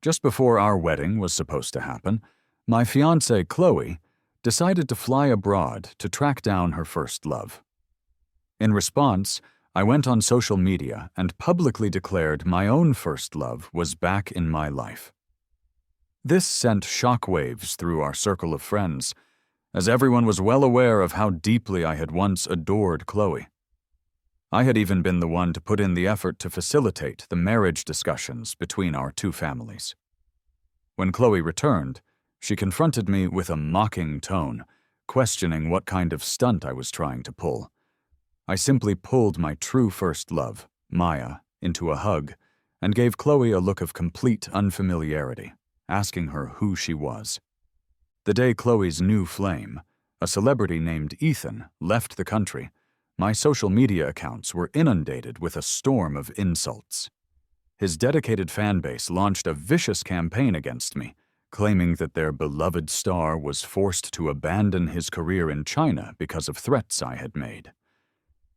Just before our wedding was supposed to happen, my fiancée, Khloe, decided to fly abroad to track down her first love. In response, I went on social media and publicly declared my own first love was back in my life. This sent shockwaves through our circle of friends, as everyone was well aware of how deeply I had once adored Khloe. I had even been the one to put in the effort to facilitate the marriage discussions between our two families. When Khloe returned, she confronted me with a mocking tone, questioning what kind of stunt I was trying to pull. I simply pulled my true first love, Maya, into a hug and gave Khloe a look of complete unfamiliarity, asking her who she was. The day Khloe's new flame, a celebrity named Ethan, left the country, my social media accounts were inundated with a storm of insults. His dedicated fan base launched a vicious campaign against me, claiming that their beloved star was forced to abandon his career in China because of threats I had made.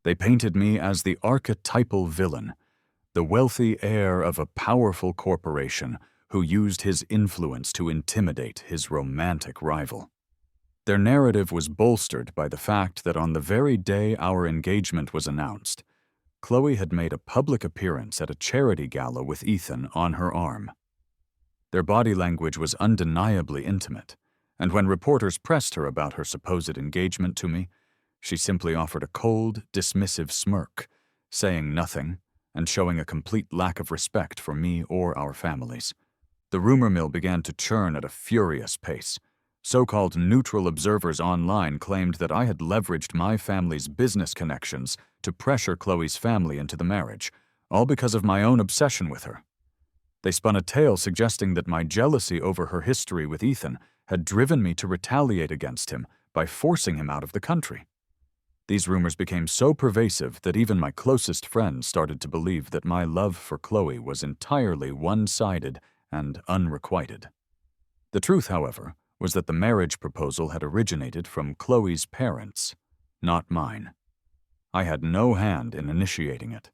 They painted me as the archetypal villain, the wealthy heir of a powerful corporation who used his influence to intimidate his romantic rival. Their narrative was bolstered by the fact that on the very day our engagement was announced, Khloe had made a public appearance at a charity gala with Ethan on her arm. Their body language was undeniably intimate, and when reporters pressed her about her supposed engagement to me, she simply offered a cold, dismissive smirk, saying nothing and showing a complete lack of respect for me or our families. The rumor mill began to churn at a furious pace. So-called neutral observers online claimed that I had leveraged my family's business connections to pressure Khloe's family into the marriage, all because of my own obsession with her. They spun a tale suggesting that my jealousy over her history with Ethan had driven me to retaliate against him by forcing him out of the country. These rumors became so pervasive that even my closest friends started to believe that my love for Khloe was entirely one-sided and unrequited. The truth, however, was that the marriage proposal had originated from Khloe's parents, not mine. I had no hand in initiating it.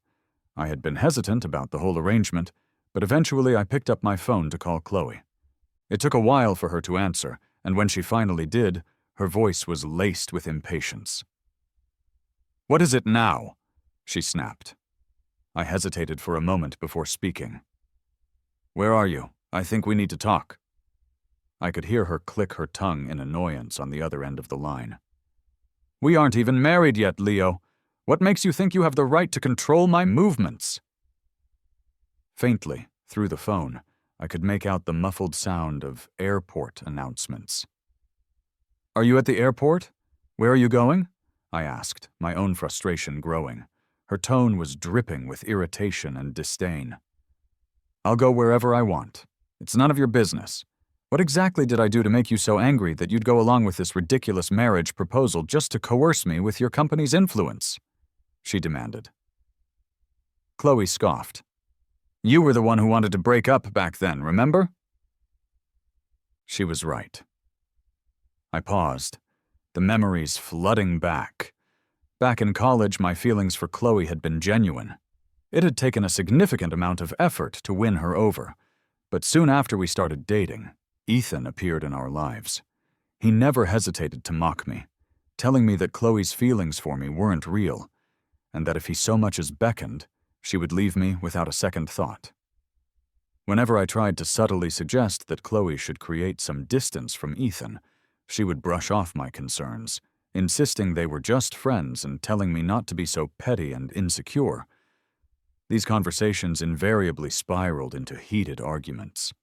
I had been hesitant about the whole arrangement, but eventually I picked up my phone to call Khloe. It took a while for her to answer, and when she finally did, her voice was laced with impatience. "What is it now?" she snapped. I hesitated for a moment before speaking. "Where are you? I think we need to talk." I could hear her click her tongue in annoyance on the other end of the line. "We aren't even married yet, Leo. What makes you think you have the right to control my movements?" Faintly, through the phone, I could make out the muffled sound of airport announcements. "Are you at the airport? Where are you going?" I asked, my own frustration growing. Her tone was dripping with irritation and disdain. "I'll go wherever I want. It's none of your business. What exactly did I do to make you so angry that you'd go along with this ridiculous marriage proposal just to coerce me with your company's influence?" she demanded. Khloe scoffed. "You were the one who wanted to break up back then, remember?" She was right. I paused, the memories flooding back. Back in college, my feelings for Khloe had been genuine. It had taken a significant amount of effort to win her over, but soon after we started dating, Ethan appeared in our lives. He never hesitated to mock me, telling me that Khloe's feelings for me weren't real, and that if he so much as beckoned, she would leave me without a second thought. Whenever I tried to subtly suggest that Khloe should create some distance from Ethan, she would brush off my concerns, insisting they were just friends and telling me not to be so petty and insecure. These conversations invariably spiraled into heated arguments.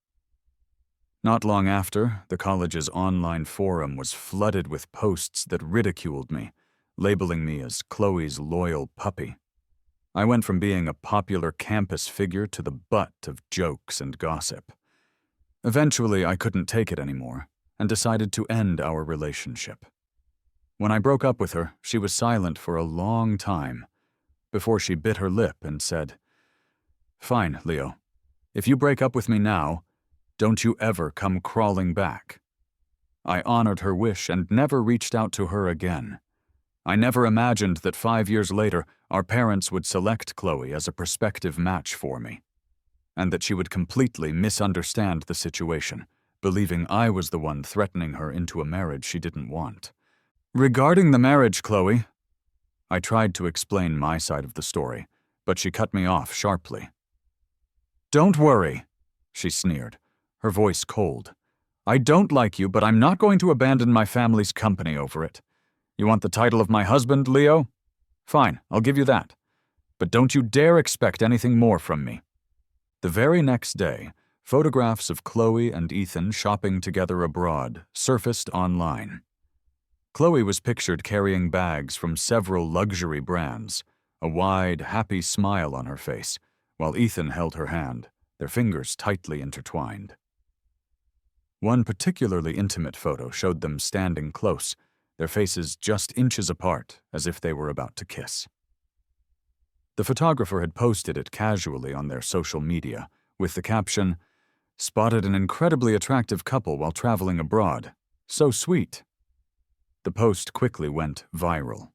Not long after, the college's online forum was flooded with posts that ridiculed me, labeling me as Khloe's loyal puppy. I went from being a popular campus figure to the butt of jokes and gossip. Eventually, I couldn't take it anymore and decided to end our relationship. When I broke up with her, she was silent for a long time, before she bit her lip and said, "Fine, Leo. If you break up with me now, don't you ever come crawling back." I honored her wish and never reached out to her again. I never imagined that 5 years later, our parents would select Khloe as a prospective match for me. and that she would completely misunderstand the situation, believing I was the one threatening her into a marriage she didn't want. Regarding the marriage, Khloe, I tried to explain my side of the story, but she cut me off sharply. Don't worry, she sneered, her voice cold. I don't like you, but I'm not going to abandon my family's company over it. You want the title of my husband, Leo? Fine, I'll give you that. But don't you dare expect anything more from me. The very next day, photographs of Khloe and Ethan shopping together abroad surfaced online. Khloe was pictured carrying bags from several luxury brands, a wide, happy smile on her face, while Ethan held her hand, their fingers tightly intertwined. One particularly intimate photo showed them standing close, their faces just inches apart, as if they were about to kiss. The photographer had posted it casually on their social media, with the caption, "Spotted an incredibly attractive couple while traveling abroad. So sweet." The post quickly went viral.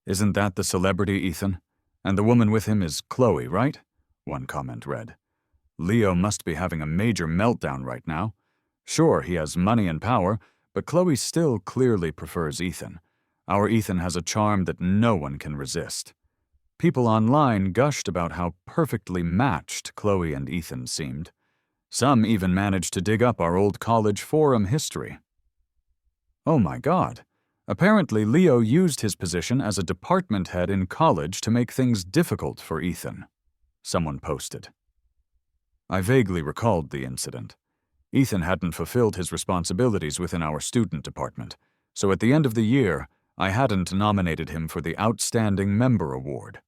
Isn't that the celebrity, Ethan? And the woman with him is Khloe, right? One comment read. Leo must be having a major meltdown right now. Sure, he has money and power, but Khloe still clearly prefers Ethan. Our Ethan has a charm that no one can resist. People online gushed about how perfectly matched Khloe and Ethan seemed. Some even managed to dig up our old college forum history. Oh my God. Apparently, Leo used his position as a department head in college to make things difficult for Ethan, someone posted. I vaguely recalled the incident. Ethan hadn't fulfilled his responsibilities within our student department, so at the end of the year, I hadn't nominated him for the Outstanding Member Award.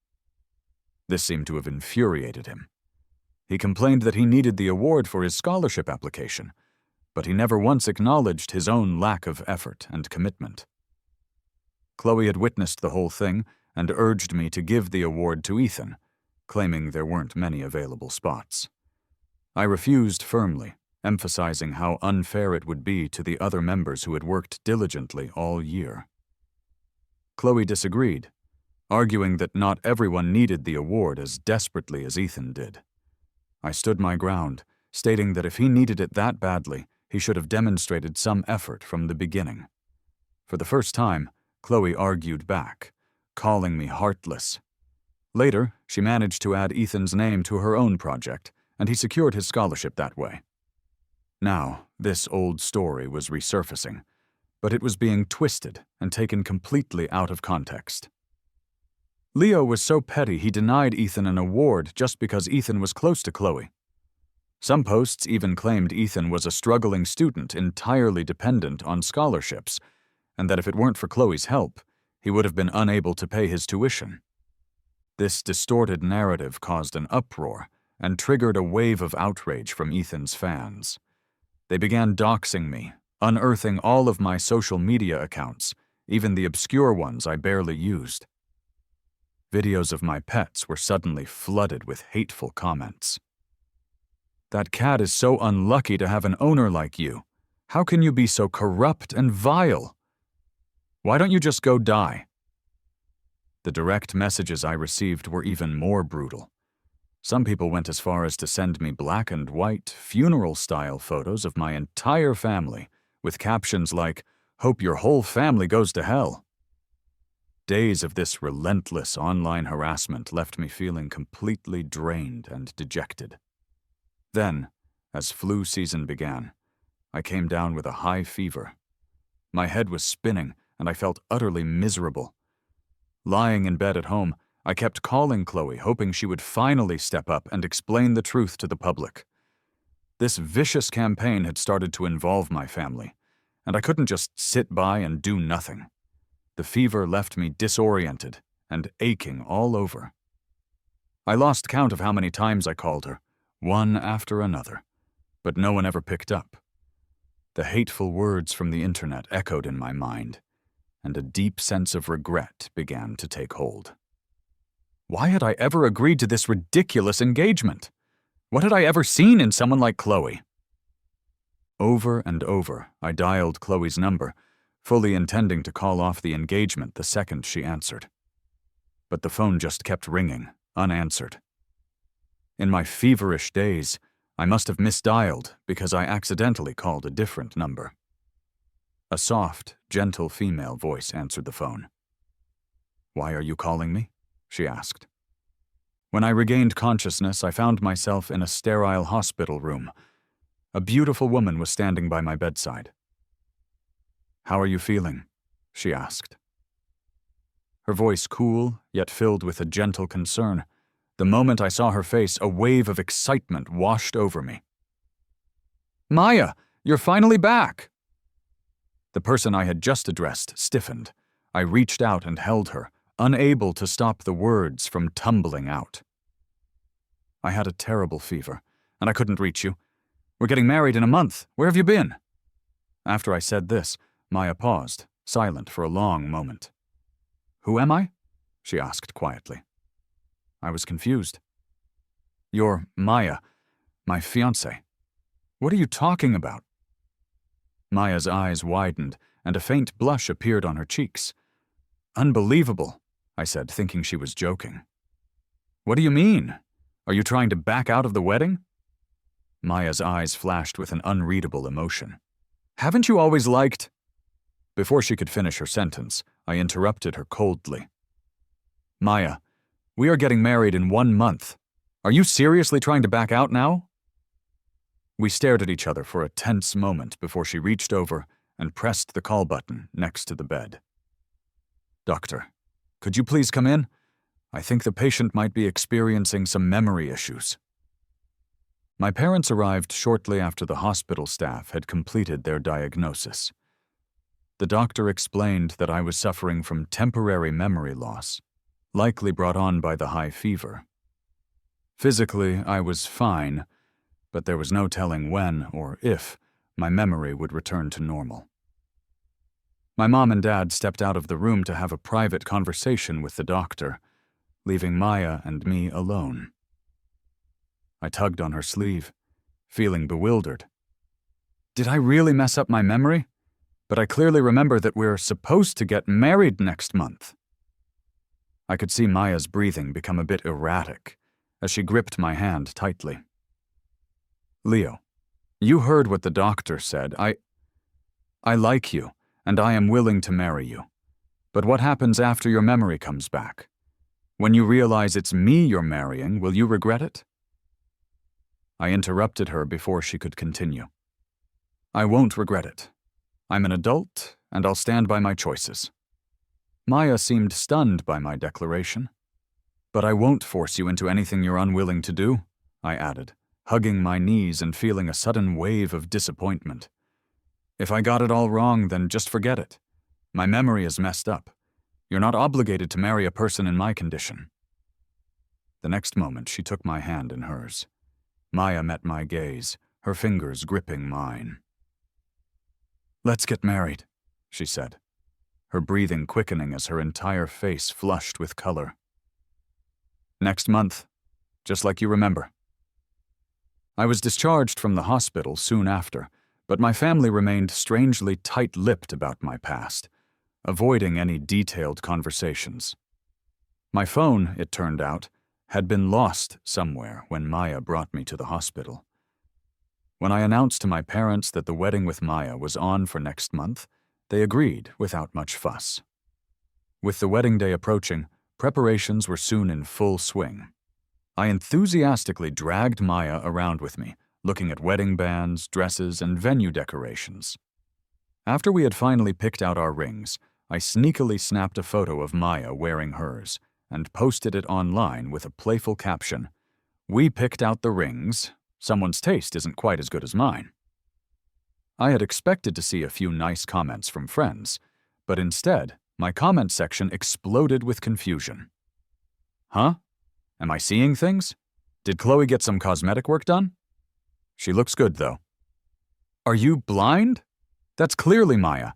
This seemed to have infuriated him. He complained that he needed the award for his scholarship application, but he never once acknowledged his own lack of effort and commitment. Khloe had witnessed the whole thing and urged me to give the award to Ethan, claiming there weren't many available spots. I refused firmly, emphasizing how unfair it would be to the other members who had worked diligently all year. Khloe disagreed, arguing that not everyone needed the award as desperately as Ethan did. I stood my ground, stating that if he needed it that badly, he should have demonstrated some effort from the beginning. For the first time, Khloe argued back, calling me heartless. Later, she managed to add Ethan's name to her own project, and he secured his scholarship that way. Now, this old story was resurfacing, but it was being twisted and taken completely out of context. Leo was so petty he denied Ethan an award just because Ethan was close to Khloe. Some posts even claimed Ethan was a struggling student entirely dependent on scholarships, and that if it weren't for Khloe's help, he would have been unable to pay his tuition. This distorted narrative caused an uproar and triggered a wave of outrage from Ethan's fans. They began doxing me, unearthing all of my social media accounts, even the obscure ones I barely used. Videos of my pets were suddenly flooded with hateful comments. That cat is so unlucky to have an owner like you. How can you be so corrupt and vile? Why don't you just go die? The direct messages I received were even more brutal. Some people went as far as to send me black and white, funeral-style photos of my entire family, with captions like, "Hope your whole family goes to hell." Days of this relentless online harassment left me feeling completely drained and dejected. Then, as flu season began, I came down with a high fever. My head was spinning, and I felt utterly miserable. Lying in bed at home, I kept calling Khloe, hoping she would finally step up and explain the truth to the public. This vicious campaign had started to involve my family, and I couldn't just sit by and do nothing. The fever left me disoriented and aching all over. I lost count of how many times I called her, one after another, but no one ever picked up. The hateful words from the internet echoed in my mind, and a deep sense of regret began to take hold. Why had I ever agreed to this ridiculous engagement? What had I ever seen in someone like Khloe? Over and over, I dialed Khloe's number, fully intending to call off the engagement the second she answered. But the phone just kept ringing, unanswered. In my feverish daze, I must have misdialed because I accidentally called a different number. A soft, gentle female voice answered the phone. "Why are you calling me?" she asked. When I regained consciousness, I found myself in a sterile hospital room. A beautiful woman was standing by my bedside. "How are you feeling?" she asked. Her voice cool, yet filled with a gentle concern. The moment I saw her face, a wave of excitement washed over me. "Maya, you're finally back!" The person I had just addressed stiffened. I reached out and held her, unable to stop the words from tumbling out. "I had a terrible fever, and I couldn't reach you. We're getting married in a month. Where have you been?" After I said this, Maya paused, silent for a long moment. "Who am I?" she asked quietly. I was confused. "You're Maya, my fiancé. What are you talking about?" Maya's eyes widened, and a faint blush appeared on her cheeks. "Unbelievable," I said, thinking she was joking. "What do you mean? Are you trying to back out of the wedding?" Maya's eyes flashed with an unreadable emotion. "Haven't you always liked—" Before she could finish her sentence, I interrupted her coldly. "Maya, we are getting married in 1 month. Are you seriously trying to back out now?" We stared at each other for a tense moment before she reached over and pressed the call button next to the bed. "Doctor, could you please come in? I think the patient might be experiencing some memory issues." My parents arrived shortly after the hospital staff had completed their diagnosis. The doctor explained that I was suffering from temporary memory loss, likely brought on by the high fever. Physically, I was fine, but there was no telling when or if my memory would return to normal. My mom and dad stepped out of the room to have a private conversation with the doctor, leaving Maya and me alone. I tugged on her sleeve, feeling bewildered. Did I really mess up my memory? But I clearly remember that we're supposed to get married next month. I could see Maya's breathing become a bit erratic as she gripped my hand tightly. "Leo, you heard what the doctor said. I like you, and I am willing to marry you. But what happens after your memory comes back? When you realize it's me you're marrying, will you regret it?" I interrupted her before she could continue. "I won't regret it. I'm an adult, and I'll stand by my choices." Maya seemed stunned by my declaration. "But I won't force you into anything you're unwilling to do," I added, hugging my knees and feeling a sudden wave of disappointment. "If I got it all wrong, then just forget it. My memory is messed up. You're not obligated to marry a person in my condition." The next moment, she took my hand in hers. Maya met my gaze, her fingers gripping mine. "Let's get married," she said, her breathing quickening as her entire face flushed with color. "Next month, just like you remember." I was discharged from the hospital soon after, but my family remained strangely tight-lipped about my past, avoiding any detailed conversations. My phone, it turned out, had been lost somewhere when Maya brought me to the hospital. When I announced to my parents that the wedding with Maya was on for next month, they agreed without much fuss. With the wedding day approaching, preparations were soon in full swing. I enthusiastically dragged Maya around with me, looking at wedding bands, dresses, and venue decorations. After we had finally picked out our rings, I sneakily snapped a photo of Maya wearing hers and posted it online with a playful caption, "We picked out the rings. Someone's taste isn't quite as good as mine." I had expected to see a few nice comments from friends, but instead, my comment section exploded with confusion. "Huh? Am I seeing things? Did Khloe get some cosmetic work done? She looks good, though. Are you blind? That's clearly Maya."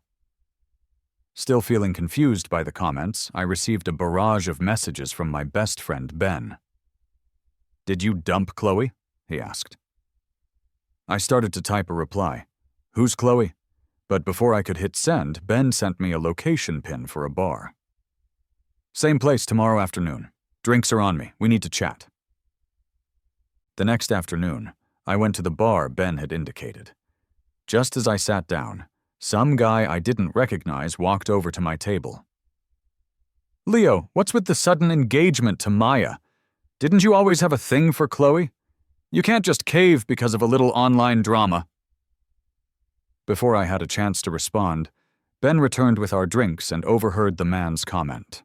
Still feeling confused by the comments, I received a barrage of messages from my best friend, Ben. "Did you dump Khloe?" he asked. I started to type a reply. "Who's Khloe?" But before I could hit send, Ben sent me a location pin for a bar. "Same place tomorrow afternoon. Drinks are on me. We need to chat." The next afternoon, I went to the bar Ben had indicated. Just as I sat down, some guy I didn't recognize walked over to my table. "Leo, what's with the sudden engagement to Maya? Didn't you always have a thing for Khloe? You can't just cave because of a little online drama." Before I had a chance to respond, Ben returned with our drinks and overheard the man's comment.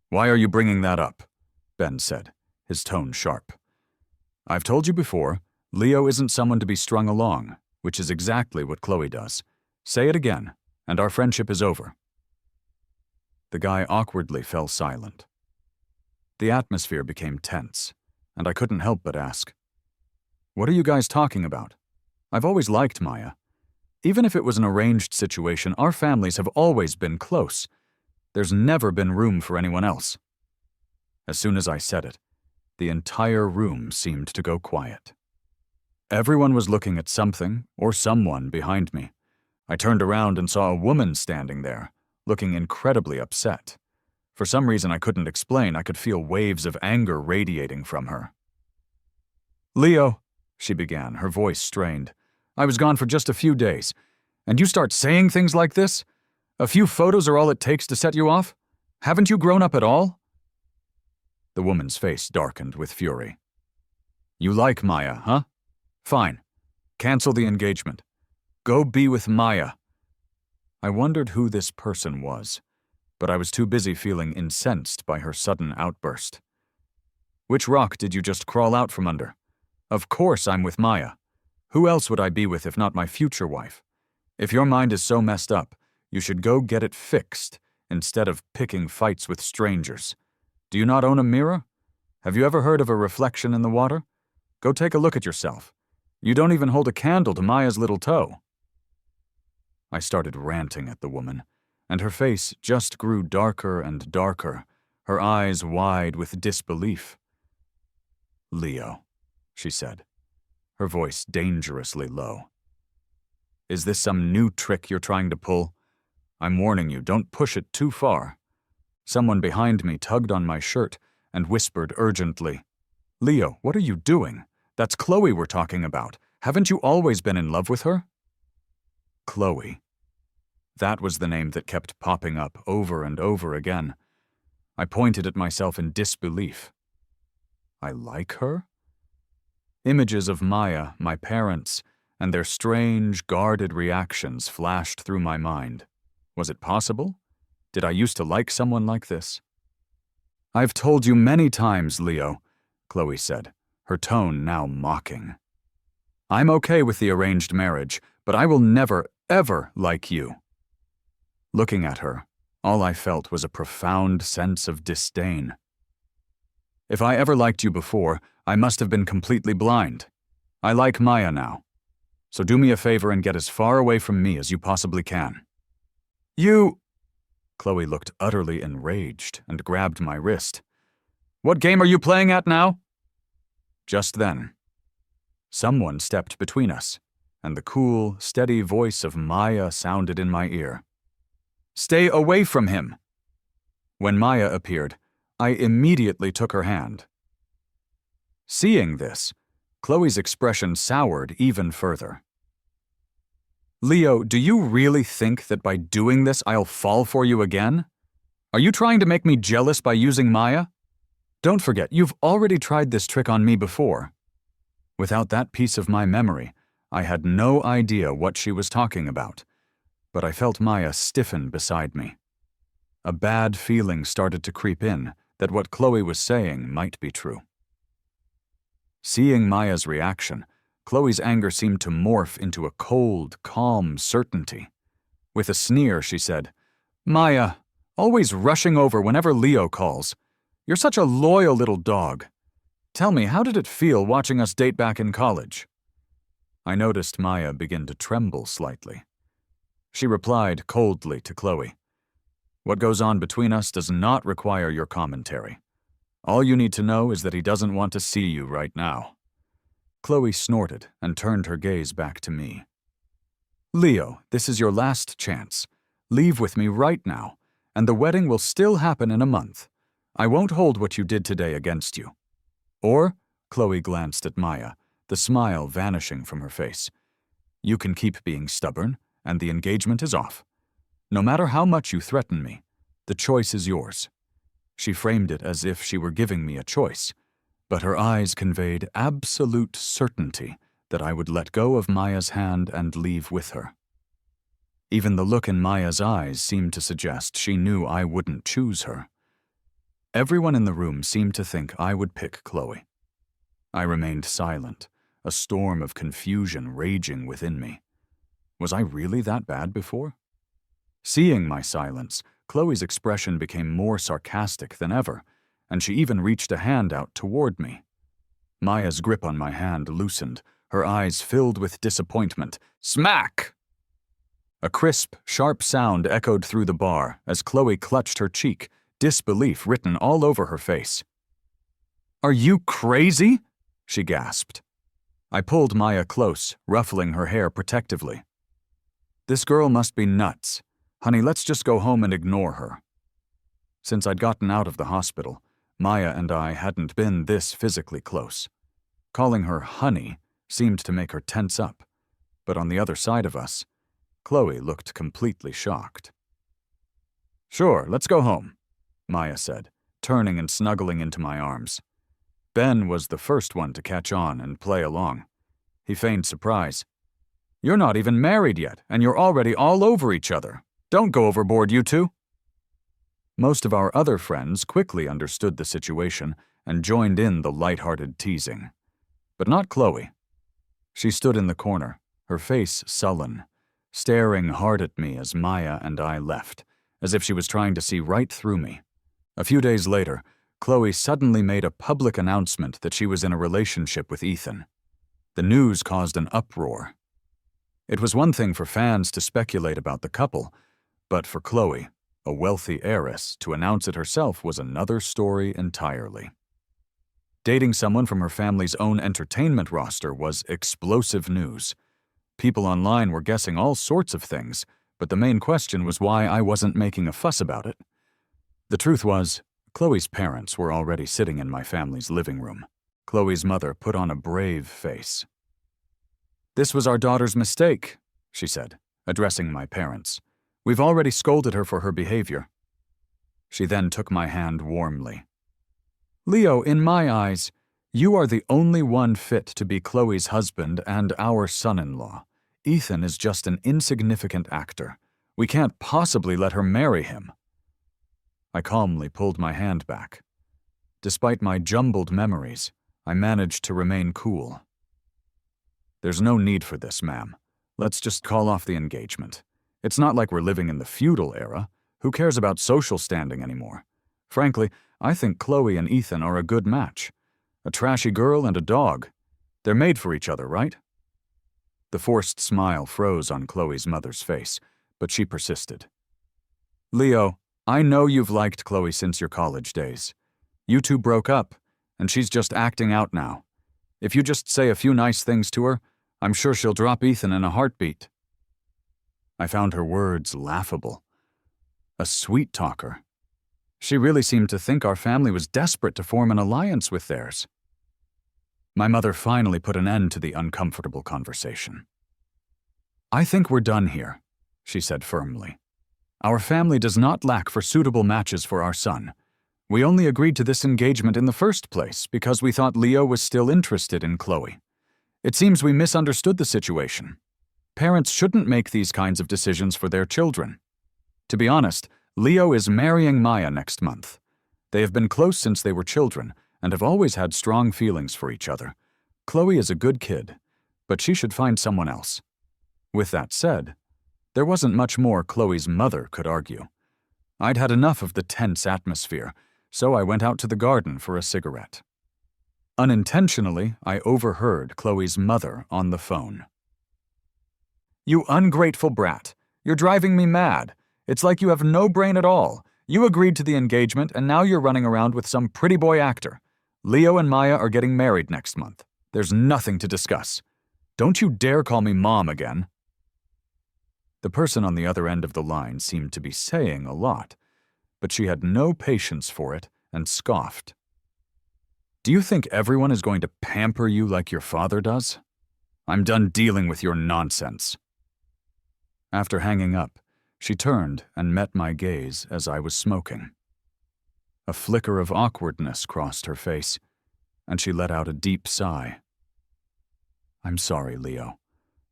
"Why are you bringing that up?" Ben said, his tone sharp. "I've told you before, Leo isn't someone to be strung along, which is exactly what Khloe does. Say it again, and our friendship is over." The guy awkwardly fell silent. The atmosphere became tense, and I couldn't help but ask, "What are you guys talking about? I've always liked Maya. Even if it was an arranged situation, our families have always been close. There's never been room for anyone else." As soon as I said it, the entire room seemed to go quiet. Everyone was looking at something or someone behind me. I turned around and saw a woman standing there, looking incredibly upset. For some reason I couldn't explain, I could feel waves of anger radiating from her. "Leo," she began, her voice strained, "I was gone for just a few days, and you start saying things like this? A few photos are all it takes to set you off? Haven't you grown up at all?" The woman's face darkened with fury. "You like Maya, huh? Fine. Cancel the engagement. Go be with Maya." I wondered who this person was, but I was too busy feeling incensed by her sudden outburst. "Which rock did you just crawl out from under? Of course I'm with Maya. Who else would I be with if not my future wife? If your mind is so messed up, you should go get it fixed instead of picking fights with strangers. Do you not own a mirror? Have you ever heard of a reflection in the water? Go take a look at yourself. You don't even hold a candle to Maya's little toe." I started ranting at the woman, and her face just grew darker and darker, her eyes wide with disbelief. "Leo," she said, her voice dangerously low. "Is this some new trick you're trying to pull? I'm warning you, don't push it too far." Someone behind me tugged on my shirt and whispered urgently, "Leo, what are you doing? That's Khloe we're talking about. Haven't you always been in love with her?" Khloe. That was the name that kept popping up over and over again. I pointed at myself in disbelief. I like her? Images of Maya, my parents, and their strange, guarded reactions flashed through my mind. Was it possible? Did I used to like someone like this? "I've told you many times, Leo," Khloe said, her tone now mocking. "I'm okay with the arranged marriage, but I will never, ever like you." Looking at her, all I felt was a profound sense of disdain. "If I ever liked you before, I must have been completely blind. I like Maya now. So do me a favor and get as far away from me as you possibly can." "You—" Khloe looked utterly enraged and grabbed my wrist. "What game are you playing at now?" Just then, someone stepped between us, and the cool, steady voice of Maya sounded in my ear. "Stay away from him!" When Maya appeared, I immediately took her hand. Seeing this, Khloe's expression soured even further. "Leo, do you really think that by doing this I'll fall for you again? Are you trying to make me jealous by using Maya? Don't forget, you've already tried this trick on me before." Without that piece of my memory, I had no idea what she was talking about, but I felt Maya stiffen beside me. A bad feeling started to creep in that what Khloe was saying might be true. Seeing Maya's reaction, Khloe's anger seemed to morph into a cold, calm certainty. With a sneer, she said, "Maya, always rushing over whenever Leo calls. You're such a loyal little dog. Tell me, how did it feel watching us date back in college?" I noticed Maya begin to tremble slightly. She replied coldly to Khloe, "What goes on between us does not require your commentary. All you need to know is that he doesn't want to see you right now." Khloe snorted and turned her gaze back to me. "Leo, this is your last chance. Leave with me right now, and the wedding will still happen in a month. I won't hold what you did today against you. Or Khloe glanced at Maya, the smile vanishing from her face. You can keep being stubborn, and the engagement is off. No matter how much you threaten me, the choice is yours. She framed it as if she were giving me a choice, but her eyes conveyed absolute certainty that I would let go of Maya's hand and leave with her. Even the look in Maya's eyes seemed to suggest she knew I wouldn't choose her. Everyone in the room seemed to think I would pick Khloe. I remained silent, a storm of confusion raging within me. Was I really that bad before? Seeing my silence, Khloe's expression became more sarcastic than ever, and she even reached a hand out toward me. Maya's grip on my hand loosened, her eyes filled with disappointment. Smack! A crisp, sharp sound echoed through the bar as Khloe clutched her cheek, disbelief written all over her face. Are you crazy? She gasped. I pulled Maya close, ruffling her hair protectively. This girl must be nuts. Honey, let's just go home and ignore her. Since I'd gotten out of the hospital, Maya and I hadn't been this physically close. Calling her honey seemed to make her tense up, but on the other side of us, Khloe looked completely shocked. Sure, let's go home, Maya said, turning and snuggling into my arms. Ben was the first one to catch on and play along. He feigned surprise. You're not even married yet, and you're already all over each other. Don't go overboard, you two. Most of our other friends quickly understood the situation and joined in the light-hearted teasing. But not Khloe. She stood in the corner, her face sullen, staring hard at me as Maya and I left, as if she was trying to see right through me. A few days later, Khloe suddenly made a public announcement that she was in a relationship with Ethan. The news caused an uproar. It was one thing for fans to speculate about the couple, but for Khloe, a wealthy heiress, to announce it herself was another story entirely. Dating someone from her family's own entertainment roster was explosive news. People online were guessing all sorts of things, but the main question was why I wasn't making a fuss about it. The truth was, Khloe's parents were already sitting in my family's living room. Khloe's mother put on a brave face. This was our daughter's mistake, she said, addressing my parents. We've already scolded her for her behavior. She then took my hand warmly. Leo, in my eyes, you are the only one fit to be Khloe's husband and our son-in-law. Ethan is just an insignificant actor. We can't possibly let her marry him. I calmly pulled my hand back. Despite my jumbled memories, I managed to remain cool. There's no need for this, ma'am. Let's just call off the engagement. It's not like we're living in the feudal era. Who cares about social standing anymore? Frankly, I think Khloe and Ethan are a good match. A trashy girl and a dog. They're made for each other, right? The forced smile froze on Khloe's mother's face, but she persisted. Leo, I know you've liked Khloe since your college days. You two broke up, and she's just acting out now. If you just say a few nice things to her, I'm sure she'll drop Ethan in a heartbeat. I found her words laughable. A sweet talker. She really seemed to think our family was desperate to form an alliance with theirs. My mother finally put an end to the uncomfortable conversation. I think we're done here, she said firmly. Our family does not lack for suitable matches for our son. We only agreed to this engagement in the first place because we thought Leo was still interested in Khloe. It seems we misunderstood the situation. Parents shouldn't make these kinds of decisions for their children. To be honest, Leo is marrying Maya next month. They have been close since they were children and have always had strong feelings for each other. Khloe is a good kid, but she should find someone else. With that said, there wasn't much more Khloe's mother could argue. I'd had enough of the tense atmosphere, so I went out to the garden for a cigarette. Unintentionally, I overheard Khloe's mother on the phone. You ungrateful brat. You're driving me mad. It's like you have no brain at all. You agreed to the engagement, and now you're running around with some pretty boy actor. Leo and Maya are getting married next month. There's nothing to discuss. Don't you dare call me Mom again. The person on the other end of the line seemed to be saying a lot, but she had no patience for it and scoffed. Do you think everyone is going to pamper you like your father does? I'm done dealing with your nonsense." After hanging up, she turned and met my gaze as I was smoking. A flicker of awkwardness crossed her face, and she let out a deep sigh. "I'm sorry, Leo.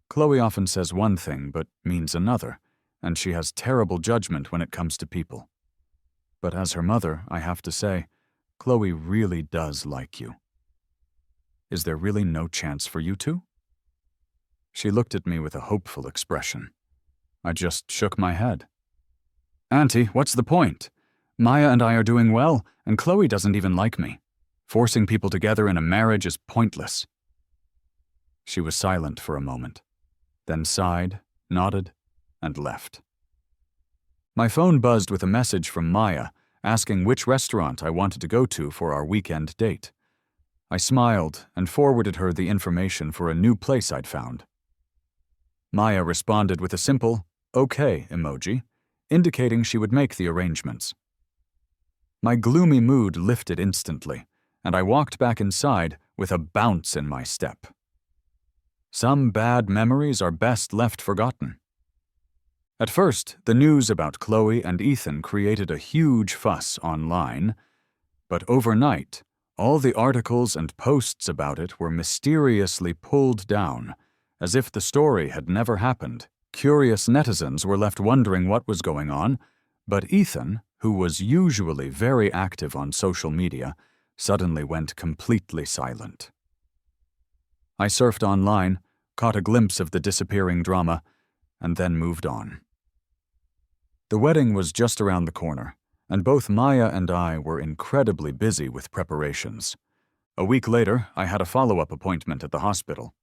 Khloe often says one thing but means another, and she has terrible judgment when it comes to people. But as her mother, I have to say, Khloe really does like you. Is there really no chance for you two?" She looked at me with a hopeful expression. I just shook my head. "Auntie, what's the point? Maya and I are doing well, and Khloe doesn't even like me. Forcing people together in a marriage is pointless." She was silent for a moment, then sighed, nodded, and left. My phone buzzed with a message from Maya asking which restaurant I wanted to go to for our weekend date. I smiled and forwarded her the information for a new place I'd found. Maya responded with a simple, "okay" emoji, indicating she would make the arrangements. My gloomy mood lifted instantly, and I walked back inside with a bounce in my step. Some bad memories are best left forgotten. At first, the news about Khloe and Ethan created a huge fuss online, but overnight, all the articles and posts about it were mysteriously pulled down, as if the story had never happened. Curious netizens were left wondering what was going on, but Ethan, who was usually very active on social media, suddenly went completely silent. I surfed online, caught a glimpse of the disappearing drama, and then moved on. The wedding was just around the corner, and both Maya and I were incredibly busy with preparations. A week later, I had a follow-up appointment at the hospital.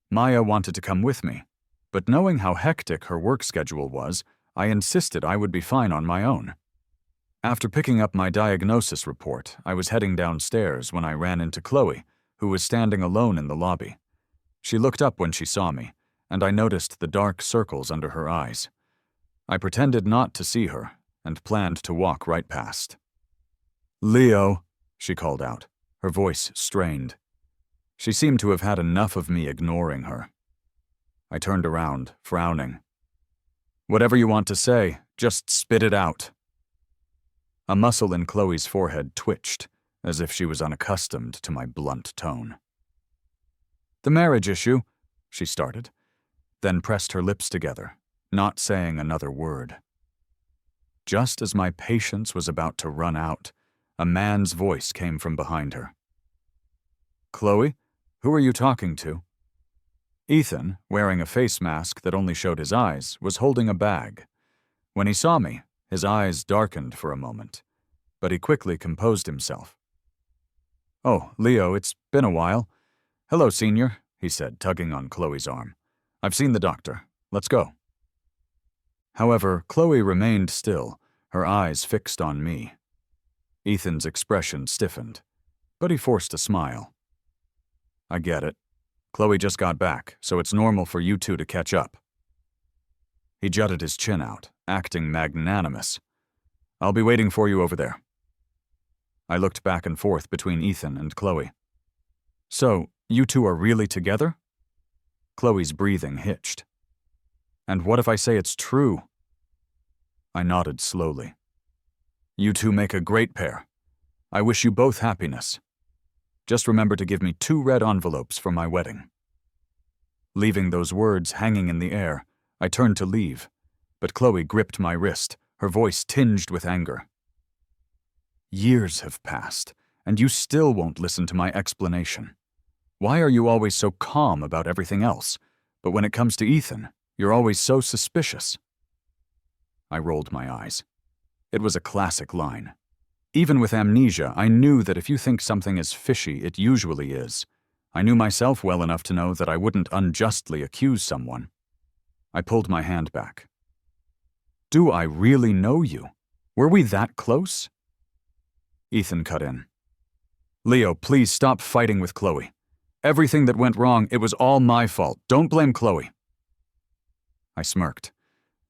Maya wanted to come with me, but knowing how hectic her work schedule was, I insisted I would be fine on my own. After picking up my diagnosis report, I was heading downstairs when I ran into Khloe, who was standing alone in the lobby. She looked up when she saw me, and I noticed the dark circles under her eyes. I pretended not to see her and planned to walk right past. "Leo," she called out, her voice strained. She seemed to have had enough of me ignoring her. I turned around, frowning. "Whatever you want to say, just spit it out." A muscle in Khloe's forehead twitched, as if she was unaccustomed to my blunt tone. "The marriage issue," she started, then pressed her lips together, not saying another word. Just as my patience was about to run out, a man's voice came from behind her. "Khloe, who are you talking to?" Ethan, wearing a face mask that only showed his eyes, was holding a bag. When he saw me, his eyes darkened for a moment, but he quickly composed himself. "Oh, Leo, it's been a while. Hello, Senior," he said, tugging on Khloe's arm. "I've seen the doctor. Let's go." However, Khloe remained still, her eyes fixed on me. Ethan's expression stiffened, but he forced a smile. "I get it. Khloe just got back, so it's normal for you two to catch up." He jutted his chin out, acting magnanimous. "I'll be waiting for you over there." I looked back and forth between Ethan and Khloe. "So, you two are really together?" Khloe's breathing hitched. "And what if I say it's true?" I nodded slowly. "You two make a great pair. I wish you both happiness. Just remember to give me 2 red envelopes for my wedding." Leaving those words hanging in the air, I turned to leave, but Khloe gripped my wrist, her voice tinged with anger. "Years have passed, and you still won't listen to my explanation. Why are you always so calm about everything else, but when it comes to Ethan, you're always so suspicious?" I rolled my eyes. It was a classic line. Even with amnesia, I knew that if you think something is fishy, it usually is. I knew myself well enough to know that I wouldn't unjustly accuse someone. I pulled my hand back. "Do I really know you? Were we that close?" Ethan cut in. "Leo, please stop fighting with Khloe. Everything that went wrong, it was all my fault. Don't blame Khloe." I smirked.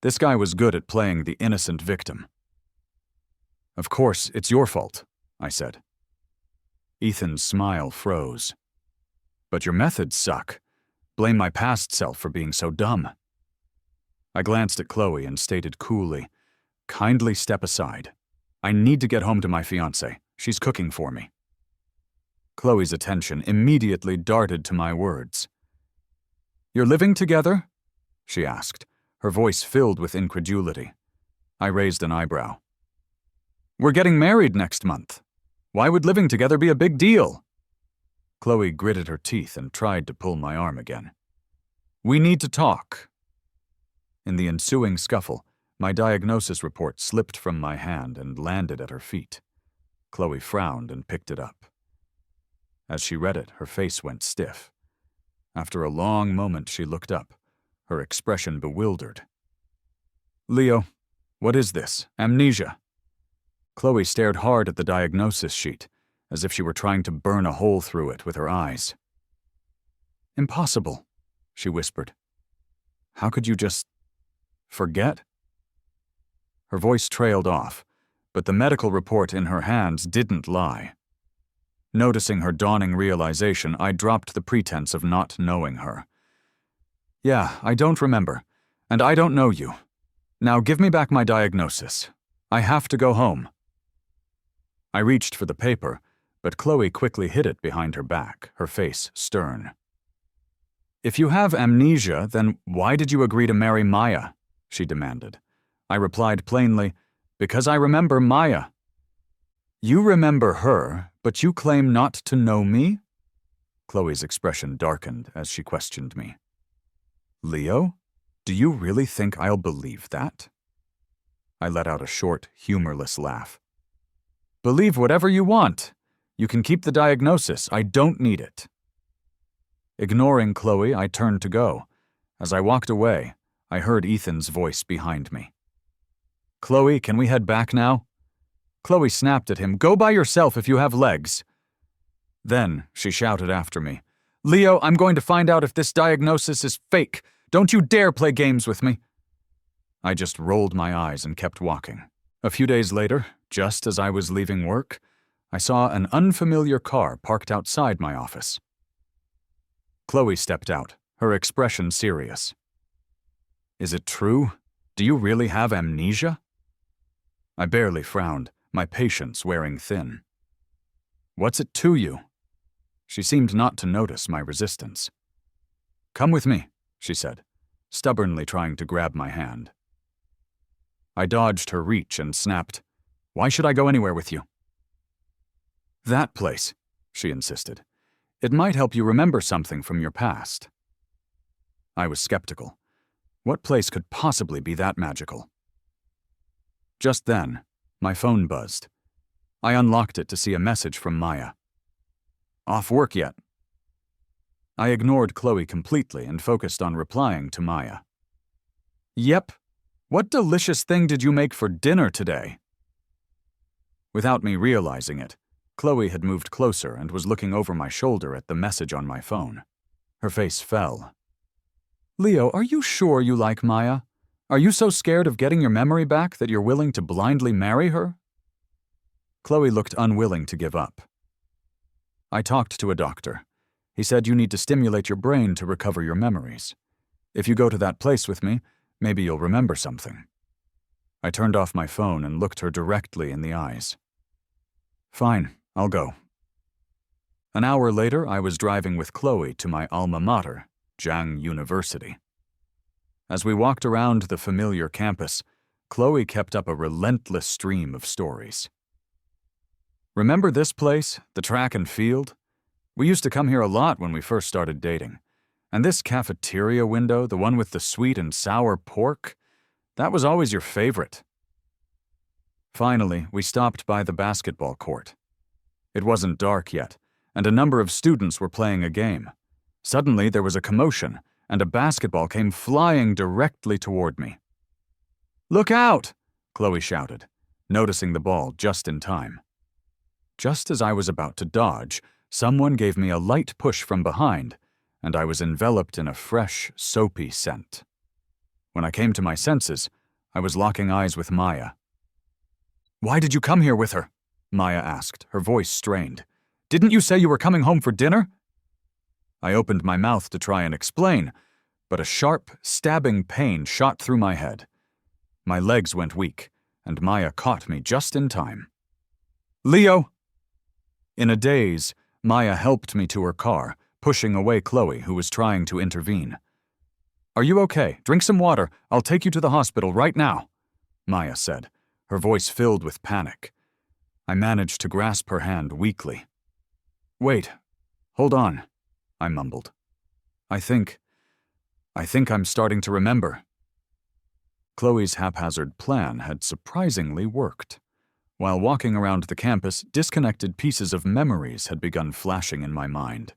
This guy was good at playing the innocent victim. "Of course, it's your fault," I said. Ethan's smile froze. But your methods suck. Blame my past self for being so dumb. I glanced at Khloe and stated coolly, kindly step aside. I need to get home to my fiancée. She's cooking for me. Khloe's attention immediately darted to my words. You're living together? She asked, her voice filled with incredulity. I raised an eyebrow. We're getting married next month. Why would living together be a big deal? Khloe gritted her teeth and tried to pull my arm again. We need to talk. In the ensuing scuffle, my diagnosis report slipped from my hand and landed at her feet. Khloe frowned and picked it up. As she read it, her face went stiff. After a long moment, she looked up, her expression bewildered. Leo, what is this? Amnesia? Khloe stared hard at the diagnosis sheet, as if she were trying to burn a hole through it with her eyes. Impossible, she whispered. How could you just forget? Her voice trailed off, but the medical report in her hands didn't lie. Noticing her dawning realization, I dropped the pretense of not knowing her. Yeah, I don't remember, and I don't know you. Now give me back my diagnosis. I have to go home. I reached for the paper, but Khloe quickly hid it behind her back, her face stern. If you have amnesia, then why did you agree to marry Maya? She demanded. I replied plainly, because I remember Maya. You remember her, but you claim not to know me? Khloe's expression darkened as she questioned me. Leo, do you really think I'll believe that? I let out a short, humorless laugh. Believe whatever you want. You can keep the diagnosis. I don't need it. Ignoring Khloe, I turned to go. As I walked away, I heard Ethan's voice behind me. Khloe, can we head back now? Khloe snapped at him. Go by yourself if you have legs. Then she shouted after me. Leo, I'm going to find out if this diagnosis is fake. Don't you dare play games with me. I just rolled my eyes and kept walking. A few days later, just as I was leaving work, I saw an unfamiliar car parked outside my office. Khloe stepped out, her expression serious. Is it true? Do you really have amnesia? I barely frowned, my patience wearing thin. What's it to you? She seemed not to notice my resistance. Come with me, she said, stubbornly trying to grab my hand. I dodged her reach and snapped, Why should I go anywhere with you? That place, she insisted. It might help you remember something from your past. I was skeptical. What place could possibly be that magical? Just then, my phone buzzed. I unlocked it to see a message from Maya. Off work yet? I ignored Khloe completely and focused on replying to Maya. Yep. What delicious thing did you make for dinner today? Without me realizing it, Khloe had moved closer and was looking over my shoulder at the message on my phone. Her face fell. Leo, are you sure you like Maya? Are you so scared of getting your memory back that you're willing to blindly marry her? Khloe looked unwilling to give up. I talked to a doctor. He said you need to stimulate your brain to recover your memories. If you go to that place with me, maybe you'll remember something. I turned off my phone and looked her directly in the eyes. Fine, I'll go. An hour later, I was driving with Khloe to my alma mater, Jiang University. As we walked around the familiar campus, Khloe kept up a relentless stream of stories. Remember this place, the track and field? We used to come here a lot when we first started dating. And this cafeteria window, the one with the sweet and sour pork, that was always your favorite. Finally, we stopped by the basketball court. It wasn't dark yet, and a number of students were playing a game. Suddenly, there was a commotion, and a basketball came flying directly toward me. Look out! Khloe shouted, noticing the ball just in time. Just as I was about to dodge, someone gave me a light push from behind, and I was enveloped in a fresh, soapy scent. When I came to my senses, I was locking eyes with Maya. Why did you come here with her? Maya asked, her voice strained. Didn't you say you were coming home for dinner? I opened my mouth to try and explain, but a sharp, stabbing pain shot through my head. My legs went weak, and Maya caught me just in time. Leo! In a daze, Maya helped me to her car, pushing away Khloe, who was trying to intervene. Are you okay? Drink some water. I'll take you to the hospital right now, Maya said, her voice filled with panic. I managed to grasp her hand weakly. Wait, hold on, I mumbled. I think I'm starting to remember. Khloe's haphazard plan had surprisingly worked. While walking around the campus, disconnected pieces of memories had begun flashing in my mind.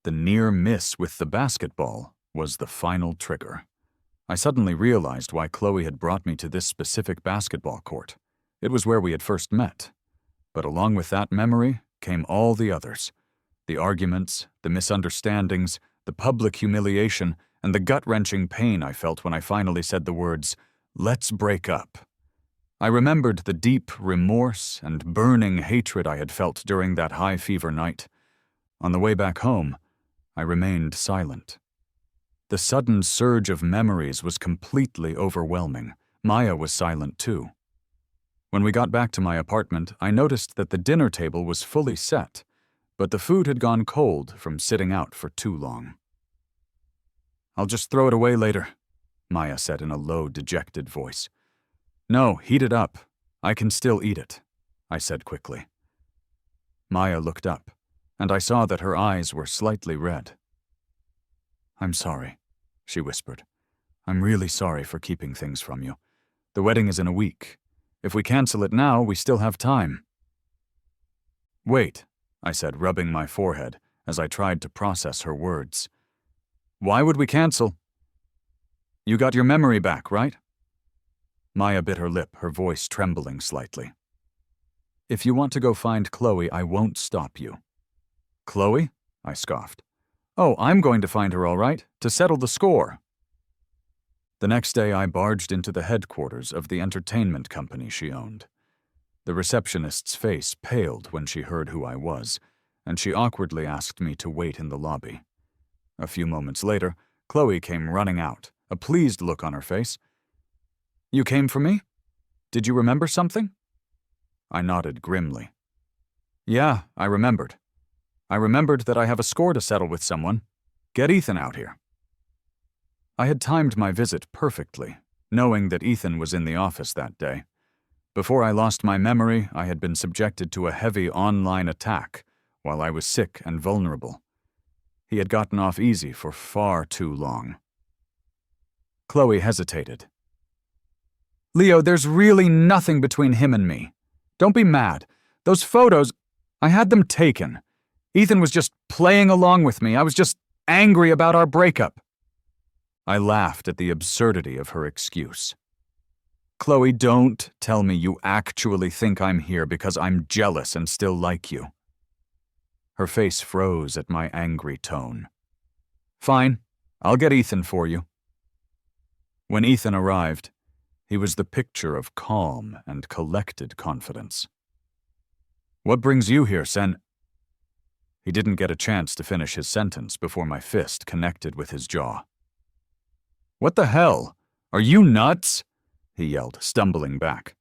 The near miss with the basketball was the final trigger. I suddenly realized why Khloe had brought me to this specific basketball court. It was where we had first met. But along with that memory came all the others. The arguments, the misunderstandings, the public humiliation, and the gut-wrenching pain I felt when I finally said the words, "Let's break up." I remembered the deep remorse and burning hatred I had felt during that high-fever night. On the way back home, I remained silent. The sudden surge of memories was completely overwhelming. Maya was silent too. When we got back to my apartment, I noticed that the dinner table was fully set, but the food had gone cold from sitting out for too long. I'll just throw it away later, Maya said in a low, dejected voice. No, heat it up. I can still eat it, I said quickly. Maya looked up, and I saw that her eyes were slightly red. I'm sorry, she whispered. I'm really sorry for keeping things from you. The wedding is in a week. If we cancel it now, we still have time. Wait, I said, rubbing my forehead as I tried to process her words. Why would we cancel? You got your memory back, right? Maya bit her lip, her voice trembling slightly. If you want to go find Khloe, I won't stop you. Khloe? I scoffed. Oh, I'm going to find her all right, to settle the score. The next day I barged into the headquarters of the entertainment company she owned. The receptionist's face paled when she heard who I was, and she awkwardly asked me to wait in the lobby. A few moments later, Khloe came running out, a pleased look on her face. You came for me? Did you remember something? I nodded grimly. Yeah, I remembered. I remembered that I have a score to settle with someone. Get Ethan out here. I had timed my visit perfectly, knowing that Ethan was in the office that day. Before I lost my memory, I had been subjected to a heavy online attack while I was sick and vulnerable. He had gotten off easy for far too long. Khloe hesitated. Leo, there's really nothing between him and me. Don't be mad. Those photos, I had them taken. Ethan was just playing along with me. I was just angry about our breakup. I laughed at the absurdity of her excuse. Khloe, don't tell me you actually think I'm here because I'm jealous and still like you. Her face froze at my angry tone. Fine, I'll get Ethan for you. When Ethan arrived, he was the picture of calm and collected confidence. What brings you here, Sen? He didn't get a chance to finish his sentence before my fist connected with his jaw. What the hell? Are you nuts? He yelled, stumbling back.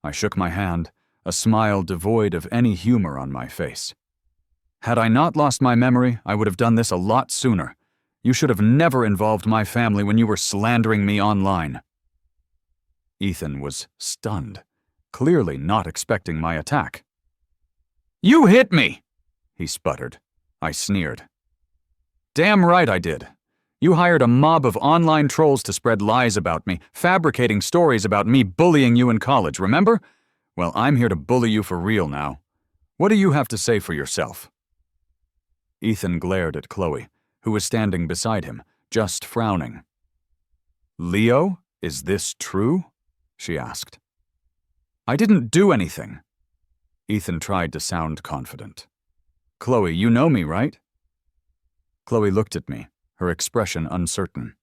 I shook my hand, a smile devoid of any humor on my face. Had I not lost my memory, I would have done this a lot sooner. You should have never involved my family when you were slandering me online. Ethan was stunned, clearly not expecting my attack. You hit me, he sputtered. I sneered. Damn right I did. You hired a mob of online trolls to spread lies about me, fabricating stories about me bullying you in college, remember? Well, I'm here to bully you for real now. What do you have to say for yourself? Ethan glared at Khloe, who was standing beside him, just frowning. Leo, is this true? She asked. I didn't do anything. Ethan tried to sound confident. Khloe, you know me, right? Khloe looked at me, her expression uncertain.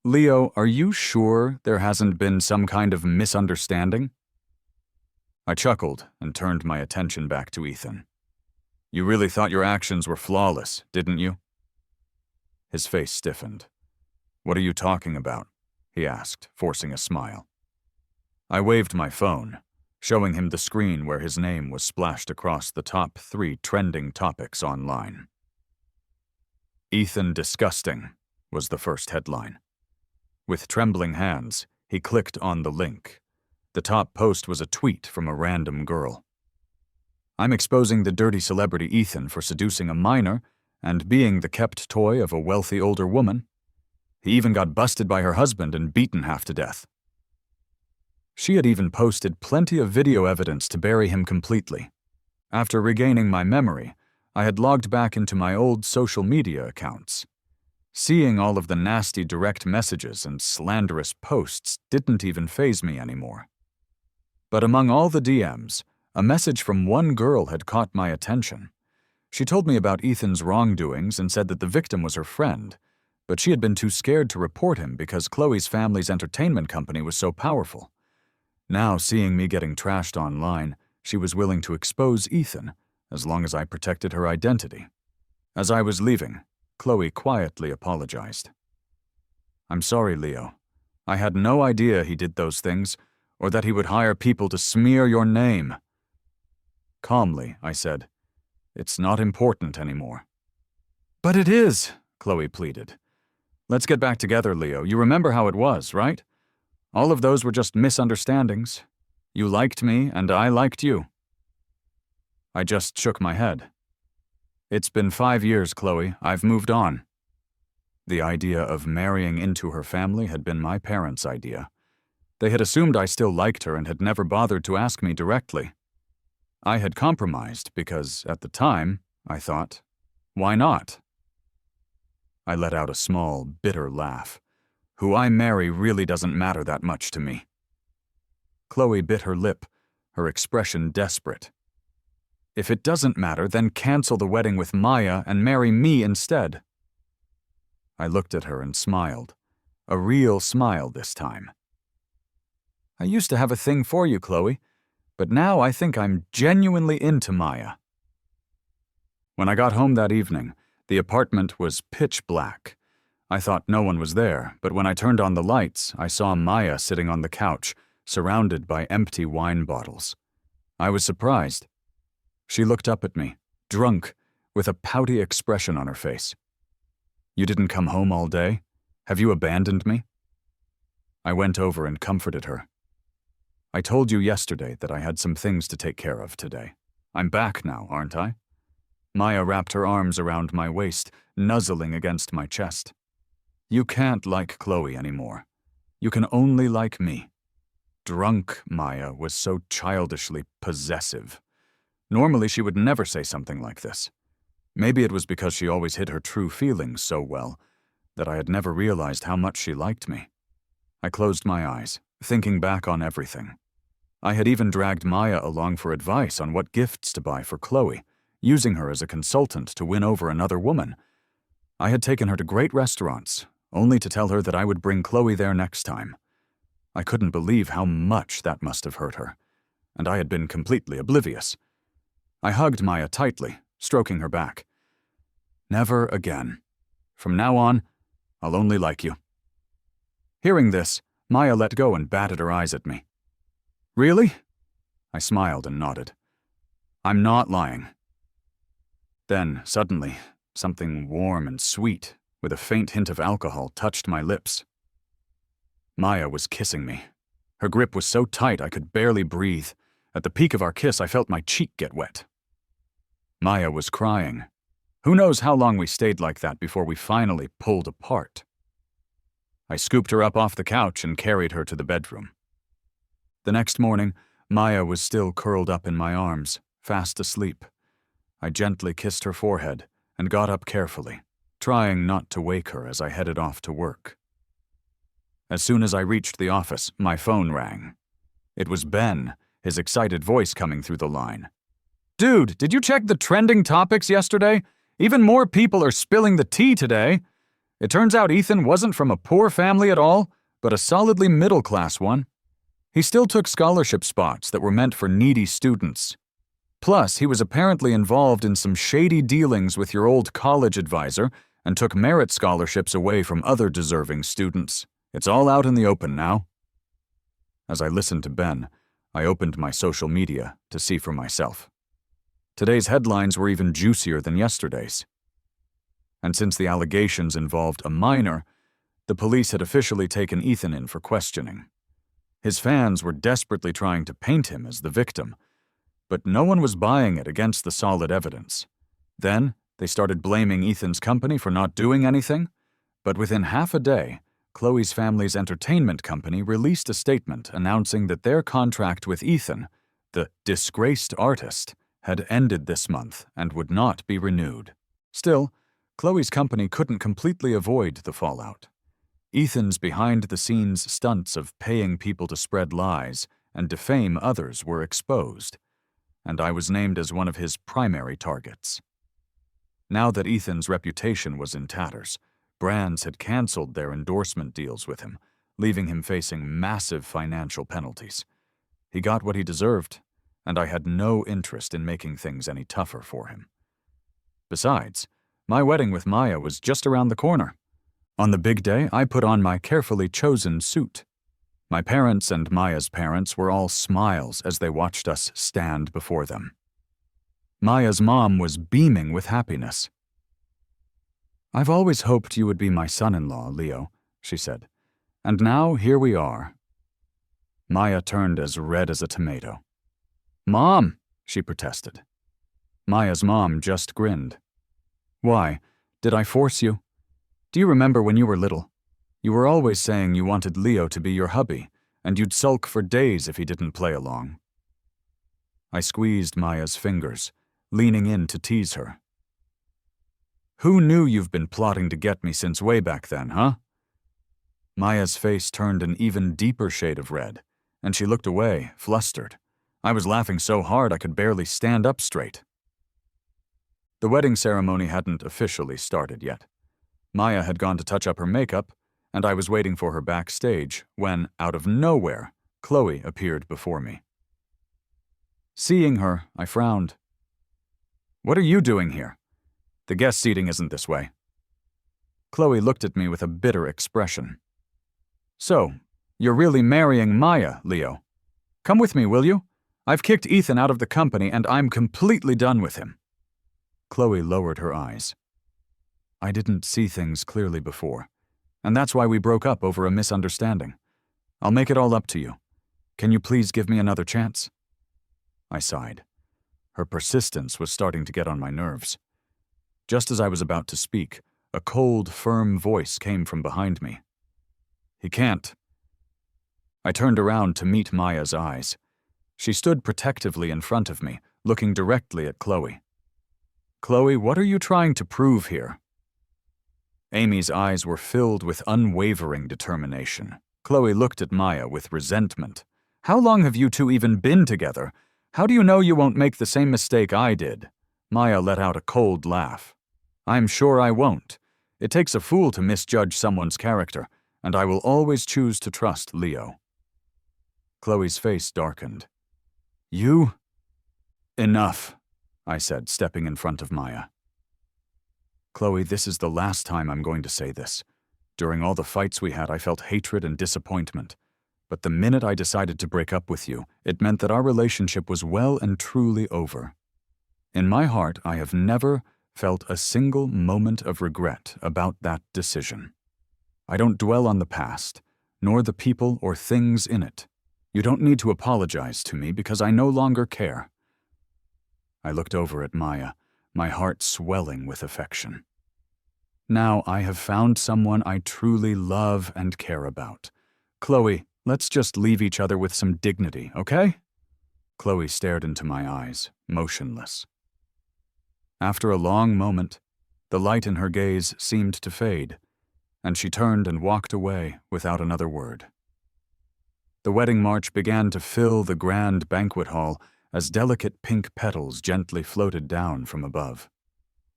Leo, are you sure there hasn't been some kind of misunderstanding? I chuckled and turned my attention back to Ethan. You really thought your actions were flawless, didn't you? His face stiffened. What are you talking about? He asked, forcing a smile. I waved my phone, showing him the screen where his name was splashed across the top 3 trending topics online. Ethan disgusting was the first headline. With trembling hands, he clicked on the link. The top post was a tweet from a random girl. I'm exposing the dirty celebrity Ethan for seducing a minor and being the kept toy of a wealthy older woman. He even got busted by her husband and beaten half to death. She had even posted plenty of video evidence to bury him completely. After regaining my memory, I had logged back into my old social media accounts. Seeing all of the nasty direct messages and slanderous posts didn't even faze me anymore. But among all the DMs, a message from one girl had caught my attention. She told me about Ethan's wrongdoings and said that the victim was her friend, but she had been too scared to report him because Khloe's family's entertainment company was so powerful. Now, seeing me getting trashed online, she was willing to expose Ethan, as long as I protected her identity. As I was leaving, Khloe quietly apologized. I'm sorry, Leo. I had no idea he did those things, or that he would hire people to smear your name. Calmly, I said, it's not important anymore. But it is, Khloe pleaded. Let's get back together, Leo. You remember how it was, right? All of those were just misunderstandings. You liked me, and I liked you. I just shook my head. It's been 5 years, Khloe. I've moved on. The idea of marrying into her family had been my parents' idea. They had assumed I still liked her and had never bothered to ask me directly. I had compromised because, at the time, I thought, why not? I let out a small, bitter laugh. Who I marry really doesn't matter that much to me. Khloe bit her lip, her expression desperate. If it doesn't matter, then cancel the wedding with Maya and marry me instead. I looked at her and smiled, a real smile this time. I used to have a thing for you, Khloe, but now I think I'm genuinely into Maya. When I got home that evening, the apartment was pitch black. I thought no one was there, but when I turned on the lights, I saw Maya sitting on the couch, surrounded by empty wine bottles. I was surprised. She looked up at me, drunk, with a pouty expression on her face. You didn't come home all day? Have you abandoned me? I went over and comforted her. I told you yesterday that I had some things to take care of today. I'm back now, aren't I? Maya wrapped her arms around my waist, nuzzling against my chest. You can't like Khloe anymore. You can only like me. Drunk Maya was so childishly possessive. Normally she would never say something like this. Maybe it was because she always hid her true feelings so well that I had never realized how much she liked me. I closed my eyes, thinking back on everything. I had even dragged Maya along for advice on what gifts to buy for Khloe, using her as a consultant to win over another woman. I had taken her to great restaurants, only to tell her that I would bring Khloe there next time. I couldn't believe how much that must have hurt her, and I had been completely oblivious. I hugged Maya tightly, stroking her back. Never again. From now on, I'll only like you. Hearing this, Maya let go and batted her eyes at me. Really? I smiled and nodded. I'm not lying. Then, suddenly, something warm and sweet, with a faint hint of alcohol, touched my lips. Maya was kissing me. Her grip was so tight I could barely breathe. At the peak of our kiss, I felt my cheek get wet. Maya was crying. Who knows how long we stayed like that before we finally pulled apart. I scooped her up off the couch and carried her to the bedroom. The next morning, Maya was still curled up in my arms, fast asleep. I gently kissed her forehead and got up carefully, trying not to wake her as I headed off to work. As soon as I reached the office, my phone rang. It was Ben, his excited voice coming through the line. Dude, did you check the trending topics yesterday? Even more people are spilling the tea today. It turns out Ethan wasn't from a poor family at all, but a solidly middle-class one. He still took scholarship spots that were meant for needy students. Plus, he was apparently involved in some shady dealings with your old college advisor and took merit scholarships away from other deserving students. It's all out in the open now. As I listened to Ben, I opened my social media to see for myself. Today's headlines were even juicier than yesterday's. And since the allegations involved a minor, the police had officially taken Ethan in for questioning. His fans were desperately trying to paint him as the victim, but no one was buying it against the solid evidence. Then, they started blaming Ethan's company for not doing anything, but within half a day, Khloe's family's entertainment company released a statement announcing that their contract with Ethan, the disgraced artist, had ended this month and would not be renewed. Still, Khloe's company couldn't completely avoid the fallout. Ethan's behind-the-scenes stunts of paying people to spread lies and defame others were exposed, and I was named as one of his primary targets. Now that Ethan's reputation was in tatters, brands had canceled their endorsement deals with him, leaving him facing massive financial penalties. He got what he deserved, and I had no interest in making things any tougher for him. Besides, my wedding with Maya was just around the corner. On the big day, I put on my carefully chosen suit. My parents and Maya's parents were all smiles as they watched us stand before them. Maya's mom was beaming with happiness. "I've always hoped you would be my son-in-law, Leo," she said. "And now here we are." Maya turned as red as a tomato. "Mom," she protested. Maya's mom just grinned. "Why, did I force you? Do you remember when you were little? You were always saying you wanted Leo to be your hubby, and you'd sulk for days if he didn't play along." I squeezed Maya's fingers, leaning in to tease her. "Who knew you've been plotting to get me since way back then, huh?" Maya's face turned an even deeper shade of red, and she looked away, flustered. I was laughing so hard I could barely stand up straight. The wedding ceremony hadn't officially started yet. Maya had gone to touch up her makeup, and I was waiting for her backstage when, out of nowhere, Khloe appeared before me. Seeing her, I frowned. "What are you doing here? The guest seating isn't this way." Khloe looked at me with a bitter expression. "So, you're really marrying Maya, Leo? Come with me, will you? I've kicked Ethan out of the company and I'm completely done with him." Khloe lowered her eyes. "I didn't see things clearly before, and that's why we broke up over a misunderstanding. I'll make it all up to you. Can you please give me another chance?" I sighed. Her persistence was starting to get on my nerves. Just as I was about to speak, a cold, firm voice came from behind me. "He can't." I turned around to meet Maya's eyes. She stood protectively in front of me, looking directly at Khloe. "Khloe, what are you trying to prove here?" Amy's eyes were filled with unwavering determination. Khloe looked at Maya with resentment. "How long have you two even been together? How do you know you won't make the same mistake I did?" Maya let out a cold laugh. "I'm sure I won't. It takes a fool to misjudge someone's character, and I will always choose to trust Leo." Khloe's face darkened. "You?" "Enough," I said, stepping in front of Maya. "Khloe, this is the last time I'm going to say this. During all the fights we had, I felt hatred and disappointment. But the minute I decided to break up with you, it meant that our relationship was well and truly over. In my heart, I have never felt a single moment of regret about that decision. I don't dwell on the past, nor the people or things in it. You don't need to apologize to me because I no longer care." I looked over at Maya, my heart swelling with affection. Now I have found someone I truly love and care about. Khloe, let's just leave each other with some dignity, okay? Khloe stared into my eyes, motionless. After a long moment, the light in her gaze seemed to fade, and she turned and walked away without another word. The wedding march began to fill the grand banquet hall as delicate pink petals gently floated down from above.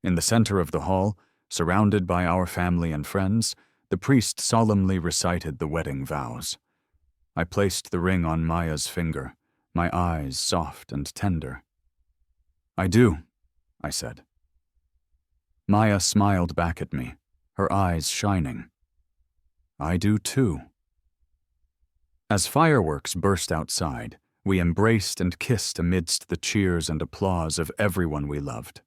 In the center of the hall, surrounded by our family and friends, the priest solemnly recited the wedding vows. I placed the ring on Maya's finger, my eyes soft and tender. I do, I said. Maya smiled back at me, her eyes shining. I do too. As fireworks burst outside, we embraced and kissed amidst the cheers and applause of everyone we loved.